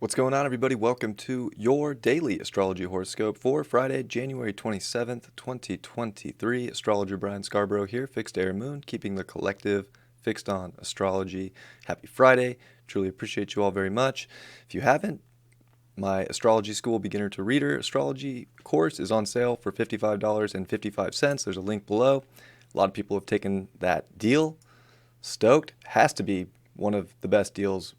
What's going on, everybody? Welcome to your daily astrology horoscope for Friday, January 27th, 2023. Astrologer Brian Scarborough here, Fixed Air Moon, keeping the collective fixed on astrology. Happy Friday. Truly appreciate you all very much. If you haven't, my Astrology School Beginner to Reader Astrology course is on sale for $55.55. There's a link below. A lot of people have taken that deal. Stoked. Has to be one of the best deals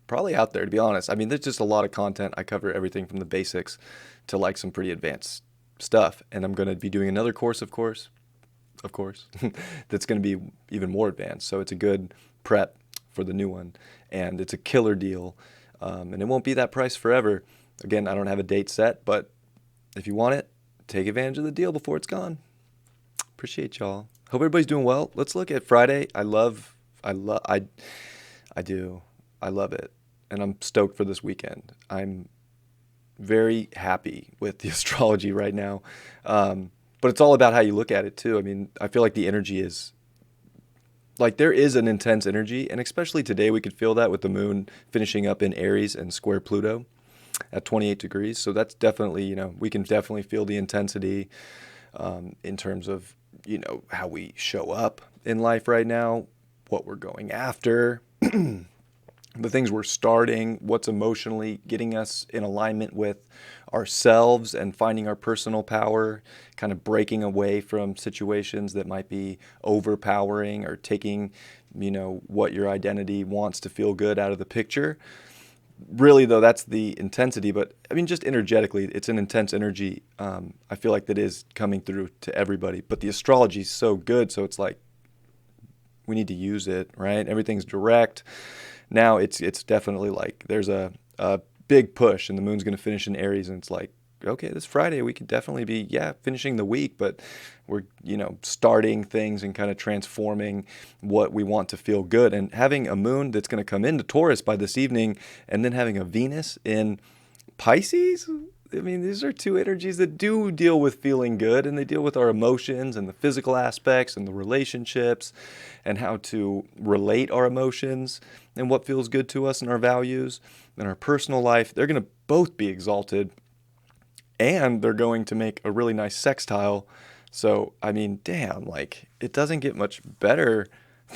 probably out there, to be honest. I mean, there's just a lot of content. I cover everything from the basics to like some pretty advanced stuff. And I'm going to be doing another course, of course, that's going to be even more advanced. So it's a good prep for the new one. And it's a killer deal. And it won't be that price forever. Again, I don't have a date set, but if you want it, take advantage of the deal before it's gone. Appreciate y'all. Hope everybody's doing well. Let's look at Friday. I do. I love it. And I'm stoked for this weekend. I'm very happy with the astrology right now. But it's all about how you look at it too. I mean, I feel like the energy is like there is an intense energy, and especially today we could feel that with the moon finishing up in Aries and square Pluto at 28 degrees. So that's definitely, we can definitely feel the intensity in terms of, how we show up in life right now, what we're going after. The things we're starting, what's emotionally getting us in alignment with ourselves and finding our personal power, kind of breaking away from situations that might be overpowering or taking, what your identity wants to feel good out of the picture. Really, though, that's the intensity. But I mean, just energetically, it's an intense energy. I feel like that is coming through to everybody. But the astrology is so good. So it's like we need to use it, right? Everything's direct. Now it's definitely like there's a big push, and the moon's going to finish in Aries, and it's like, okay, this Friday we could definitely be, finishing the week, but we're, starting things and kind of transforming what we want to feel good. And having a moon that's going to come into Taurus by this evening, and then having a Venus in Pisces. I mean, these are two energies that do deal with feeling good, and they deal with our emotions and the physical aspects and the relationships and how to relate our emotions and what feels good to us and our values and our personal life. They're going to both be exalted, and they're going to make a really nice sextile. So, I mean, damn, like it doesn't get much better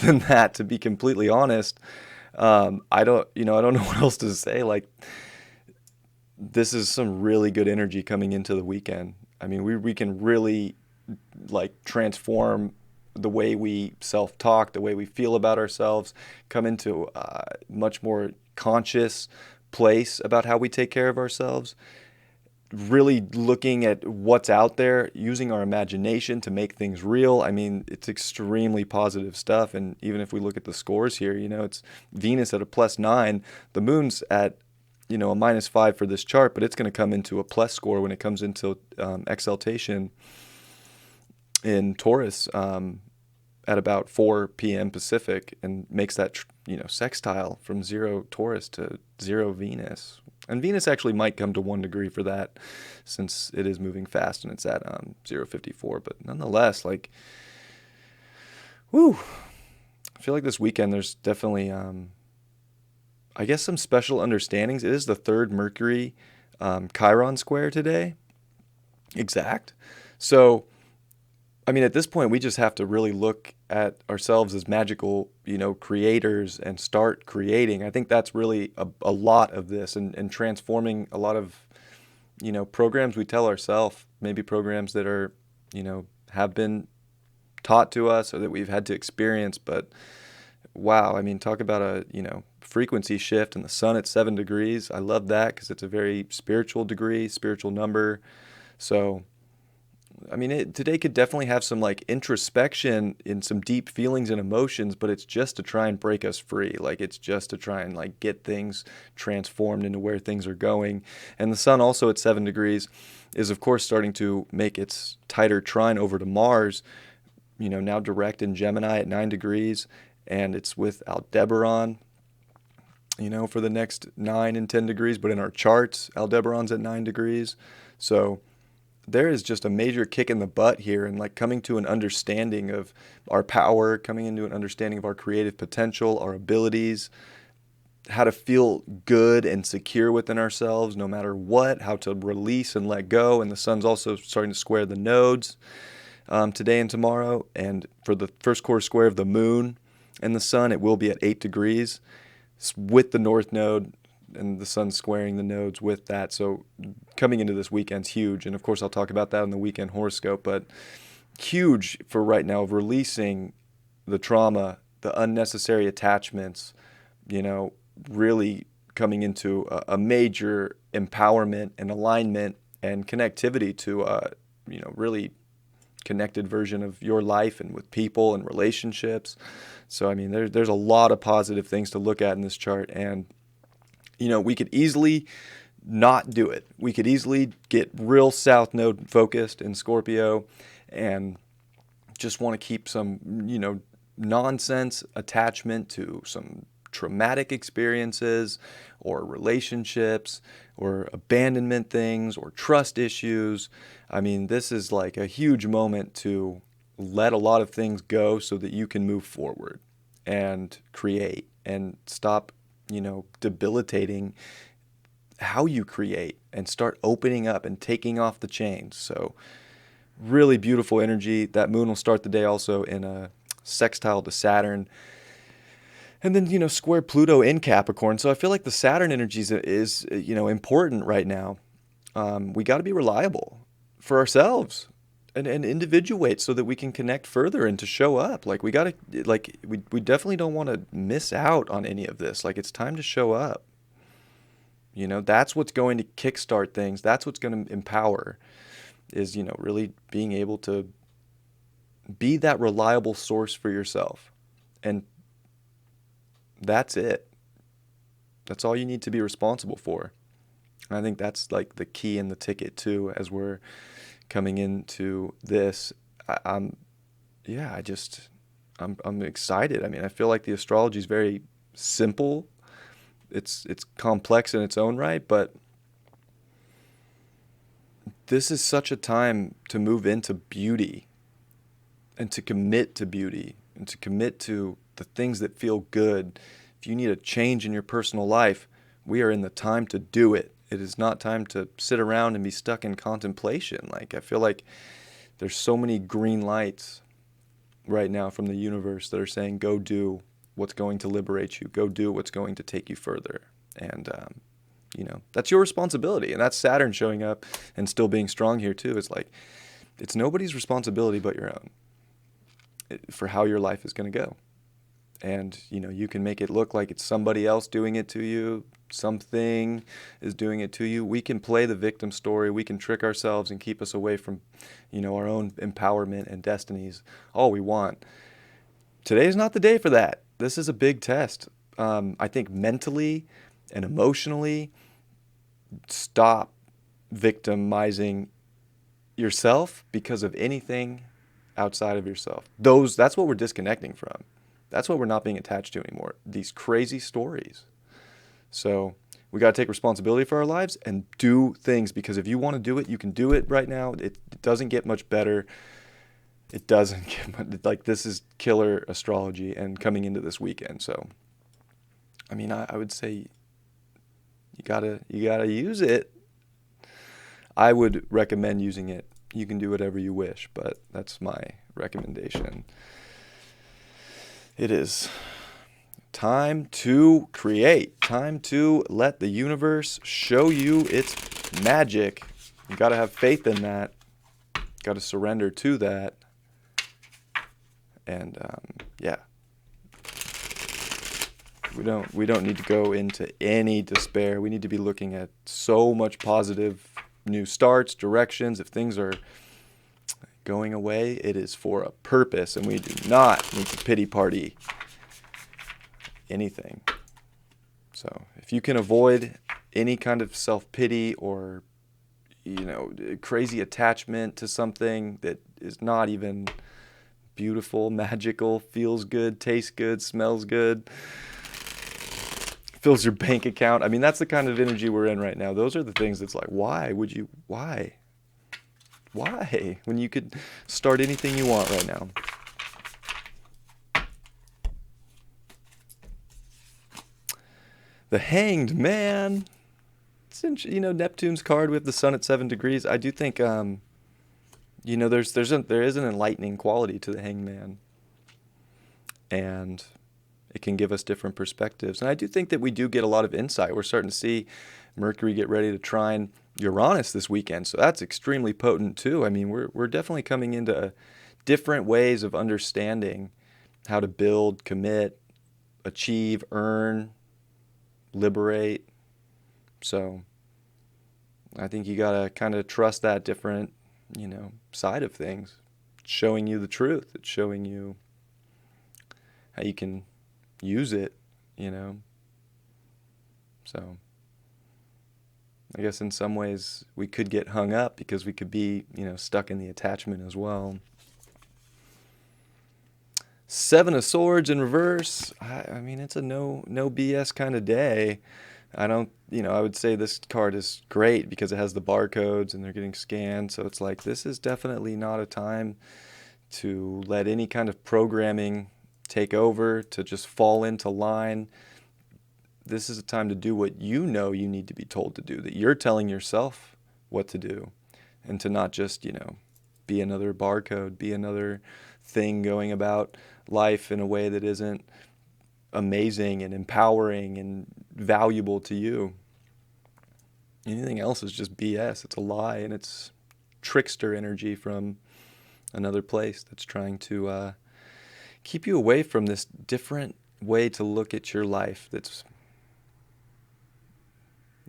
than that, to be completely honest. I don't know what else to say. Like, this is some really good energy coming into the weekend. I mean, we can really like transform the way we self-talk, the way we feel about ourselves, come into a much more conscious place about how we take care of ourselves. Really looking at what's out there, using our imagination to make things real. I mean, it's extremely positive stuff. And even if we look at the scores here, it's Venus at a +9, the moon's at a -5 for this chart, but it's going to come into a plus score when it comes into exaltation in Taurus at about 4 p.m. Pacific, and makes that sextile from 0 Taurus to 0 Venus. And Venus actually might come to 1 degree for that, since it is moving fast and it's at 054. But nonetheless, like, woo! I feel like this weekend there's definitely I guess some special understandings. It is the 3rd Mercury Chiron square today. Exact. So, I mean, at this point, we just have to really look at ourselves as magical, creators, and start creating. I think that's really a lot of this, and transforming a lot of, programs we tell ourselves, maybe programs that are, have been taught to us or that we've had to experience. But wow, I mean, talk about a, frequency shift, and the sun at 7 degrees. I love that because it's a very spiritual degree, spiritual number. So, I mean, today could definitely have some like introspection in some deep feelings and emotions, but it's just to try and break us free. Like, it's just to try and like get things transformed into where things are going. And the sun also at 7 degrees is, of course, starting to make its tighter trine over to Mars, now direct in Gemini at 9 degrees. And it's with Aldebaran, for the next 9 and 10 degrees. But in our charts, Aldebaran's at 9 degrees. So there is just a major kick in the butt here, and like coming to an understanding of our power, coming into an understanding of our creative potential, our abilities, how to feel good and secure within ourselves no matter what, how to release and let go. And the sun's also starting to square the nodes today and tomorrow. And for the first quarter square of the moon and the sun, it will be at 8 degrees with the north node and the sun squaring the nodes with that. So coming into this weekend's huge. And of course, I'll talk about that in the weekend horoscope, but huge for right now of releasing the trauma, the unnecessary attachments, really coming into a major empowerment and alignment and connectivity to really connected version of your life and with people and relationships. So, I mean, there's a lot of positive things to look at in this chart. And, we could easily not do it. We could easily get real south node focused in Scorpio and just want to keep some, nonsense attachment to some traumatic experiences or relationships or abandonment things or trust issues. I mean, this is like a huge moment to let a lot of things go so that you can move forward and create and stop, debilitating how you create and start opening up and taking off the chains. So really beautiful energy. That moon will start the day also in a sextile to Saturn. And then, square Pluto in Capricorn. So I feel like the Saturn energy is important right now. We got to be reliable for ourselves and individuate so that we can connect further and to show up. Like we definitely don't want to miss out on any of this. Like it's time to show up. That's what's going to kickstart things. That's what's going to empower is, really being able to be that reliable source for yourself. And that's it. That's all you need to be responsible for. And I think that's like the key and the ticket too, as we're coming into this. I'm excited. I mean, I feel like the astrology is very simple. It's complex in its own right, but this is such a time to move into beauty and to commit to beauty and to commit to the things that feel good. If you need a change in your personal life, we are in the time to do it. It is not time to sit around and be stuck in contemplation. Like I feel like there's so many green lights right now from the universe that are saying, go do what's going to liberate you. Go do what's going to take you further. And, that's your responsibility. And that's Saturn showing up and still being strong here too. It's like, it's nobody's responsibility but your own for how your life is going to go. And, you can make it look like it's somebody else doing it to you. Something is doing it to you. We can play the victim story. We can trick ourselves and keep us away from, our own empowerment and destinies all we want. Today's not the day for that. This is a big test. I think mentally and emotionally, stop victimizing yourself because of anything outside of yourself. That's what we're disconnecting from. That's what we're not being attached to anymore. These crazy stories. So we got to take responsibility for our lives and do things, because if you want to do it, you can do it right now. It doesn't get much better. It doesn't get much, like this is killer astrology and coming into this weekend. So, I mean, I would say you gotta use it. I would recommend using it. You can do whatever you wish, but that's my recommendation. It is time to create, time to let the universe show you its magic. You got to have faith in that. Got to surrender to that. And we don't need to go into any despair. We need to be looking at so much positive new starts, directions. If things are going away, it is for a purpose, and we do not need to pity party anything. So if you can avoid any kind of self-pity or crazy attachment to something that is not even beautiful, magical, feels good, tastes good, smells good, fills your bank account. I mean, that's the kind of energy we're in right now. Those are the things that's like, why? When you could start anything you want right now. The Hanged Man. Neptune's card with the sun at 7 degrees. I do think, there is an enlightening quality to the Hanged Man, and it can give us different perspectives. And I do think that we do get a lot of insight. We're starting to see Mercury get ready to trine Uranus this weekend, so that's extremely potent too. I mean, we're definitely coming into different ways of understanding how to build, commit, achieve, earn, liberate. So I think you gotta kind of trust that different, side of things. It's showing you the truth. It's showing you how you can use it, So I guess in some ways we could get hung up because we could be, stuck in the attachment as well. Seven of Swords in reverse. I mean, it's a no BS kind of day. I don't, I would say this card is great because it has the barcodes and they're getting scanned. So it's like, this is definitely not a time to let any kind of programming take over, to just fall into line. This is a time to do what you need to be told to do, that you're telling yourself what to do, and to not just, be another barcode, be another thing going about life in a way that isn't amazing and empowering and valuable to you. Anything else is just BS. It's a lie, and it's trickster energy from another place that's trying to keep you away from this different way to look at your life that's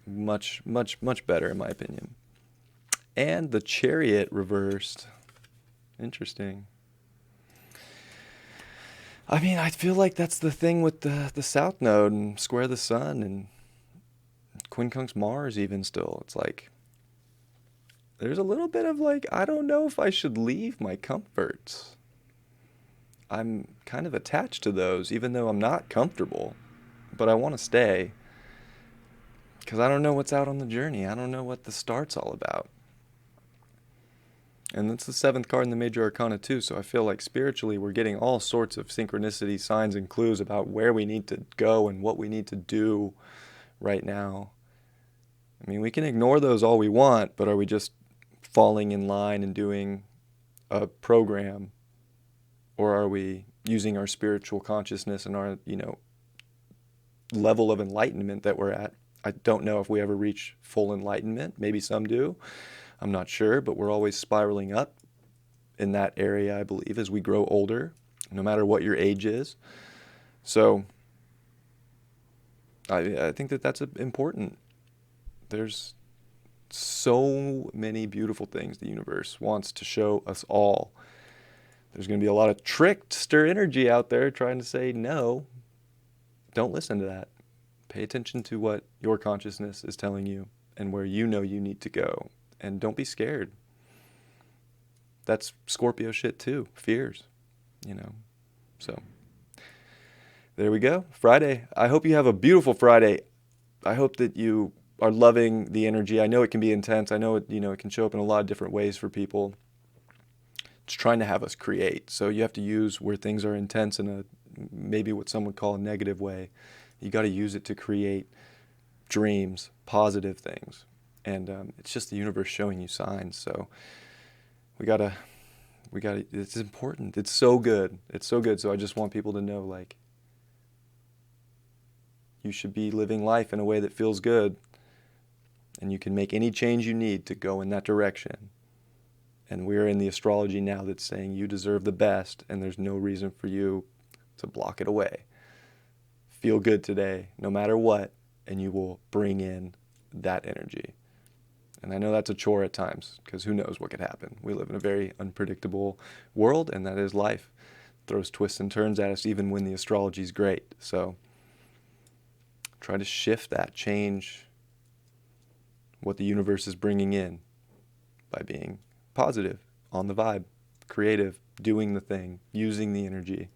much, much, much better in my opinion. And the Chariot reversed. Interesting. I mean, I feel like that's the thing with the South Node and square the Sun and quincunx Mars even still. It's like, there's a little bit of like, I don't know if I should leave my comforts. I'm kind of attached to those, even though I'm not comfortable, but I want to stay because I don't know what's out on the journey. I don't know what the start's all about. And that's the seventh card in the Major Arcana too, so I feel like spiritually we're getting all sorts of synchronicity, signs, and clues about where we need to go and what we need to do right now. I mean, we can ignore those all we want, but are we just falling in line and doing a program? Or are we using our spiritual consciousness and our, level of enlightenment that we're at? I don't know if we ever reach full enlightenment. Maybe some do. I'm not sure, but we're always spiraling up in that area, I believe, as we grow older, no matter what your age is. So I think that that's important. There's so many beautiful things the universe wants to show us all. There's going to be a lot of trickster energy out there trying to say, no, don't listen to that. Pay attention to what your consciousness is telling you and where you need to go. And don't be scared. That's Scorpio shit too. Fears, So there we go. Friday. I hope you have a beautiful Friday. I hope that you are loving the energy. I know it can be intense. I know it, it can show up in a lot of different ways for people. It's trying to have us create. So you have to use where things are intense in a maybe what some would call a negative way. You got to use it to create dreams, positive things. And it's just the universe showing you signs. So we gotta, it's important. It's so good. It's so good. So I just want people to know, like, you should be living life in a way that feels good. And you can make any change you need to go in that direction. And we're in the astrology now that's saying you deserve the best, and there's no reason for you to block it away. Feel good today, no matter what, and you will bring in that energy. And I know that's a chore at times, because who knows what could happen. We live in a very unpredictable world, and that is life. It throws twists and turns at us even when the astrology is great. So try to shift that, change what the universe is bringing in by being positive, on the vibe, creative, doing the thing, using the energy.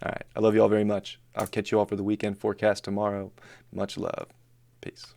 All right. I love you all very much. I'll catch you all for the weekend forecast tomorrow. Much love. Peace.